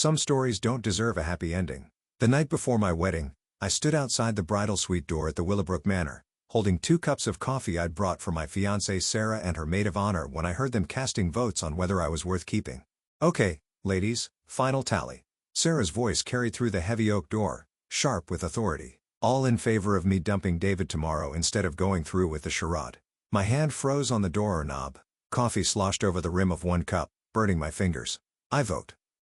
Some stories don't deserve a happy ending. The night before my wedding, I stood outside the bridal suite door at the Willowbrook Manor, holding 2 cups of coffee I'd brought for my fiancée Sarah and her maid of honor when I heard them casting votes on whether I was worth keeping. "Okay, ladies, final tally." Sarah's voice carried through the heavy oak door, sharp with authority. "All in favor of me dumping David tomorrow instead of going through with the charade." My hand froze on the door knob. Coffee sloshed over the rim of 1 cup, burning my fingers. "I vote."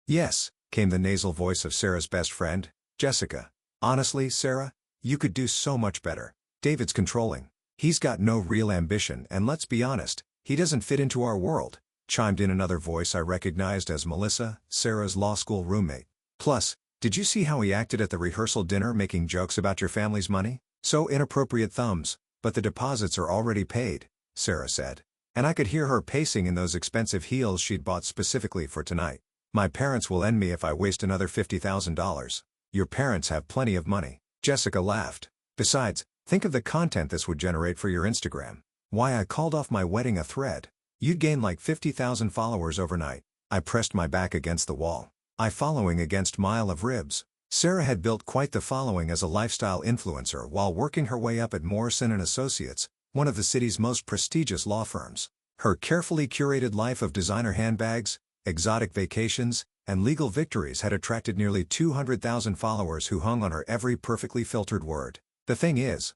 "Yes," came the nasal voice of Sarah's best friend, Jessica. "Honestly, Sarah, you could do so much better. David's controlling. He's got no real ambition and let's be honest, he doesn't fit into our world," chimed in another voice I recognized as Melissa, Sarah's law school roommate. "Plus, did you see how he acted at the rehearsal dinner making jokes about your family's money? So inappropriate thumbs, but the deposits are already paid," Sarah said. And I could hear her pacing in those expensive heels she'd bought specifically for tonight. "My parents will end me if I waste another $50,000. "Your parents have plenty of money," Jessica laughed. "Besides, think of the content this would generate for your Instagram. Why I called off my wedding a thread. You'd gain like 50,000 followers overnight." I pressed my back against the wall. I following against mile of ribs. Sarah had built quite the following as a lifestyle influencer while working her way up at Morrison & Associates, one of the city's most prestigious law firms. Her carefully curated life of designer handbags, exotic vacations, and legal victories had attracted nearly 200,000 followers who hung on her every perfectly filtered word. "The thing is,"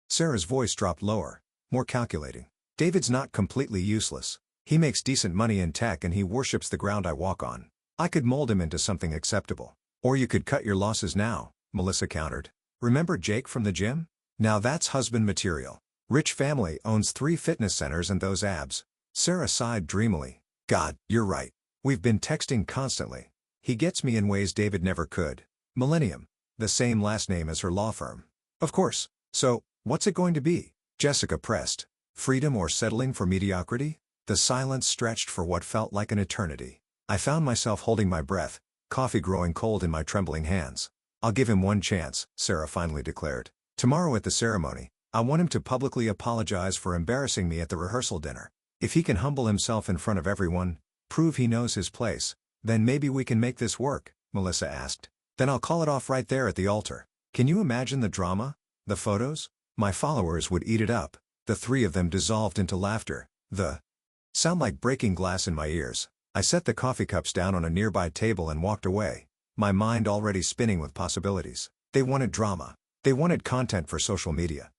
Sarah's voice dropped lower, more calculating, "David's not completely useless. He makes decent money in tech and he worships the ground I walk on. I could mold him into something acceptable." "Or you could cut your losses now," Melissa countered. "Remember Jake from the gym? Now that's husband material. Rich family owns 3 fitness centers and those abs." Sarah sighed dreamily. "God, you're right. We've been texting constantly. He gets me in ways David never could." Millennium, the same last name as her law firm. "Of course. So, what's it going to be?" Jessica pressed. "Freedom or settling for mediocrity?" The silence stretched for what felt like an eternity. I found myself holding my breath, coffee growing cold in my trembling hands. "I'll give him one chance," Sarah finally declared. "Tomorrow at the ceremony, I want him to publicly apologize for embarrassing me at the rehearsal dinner. If he can humble himself in front of everyone, prove he knows his place, then maybe we can make this work," Melissa asked. "Then I'll call it off right there at the altar." Can you imagine the drama? The photos? My followers would eat it up. The 3 of them dissolved into laughter. The sound like breaking glass in my ears. I set the coffee cups down on a nearby table and walked away, my mind already spinning with possibilities. They wanted drama. They wanted content for social media.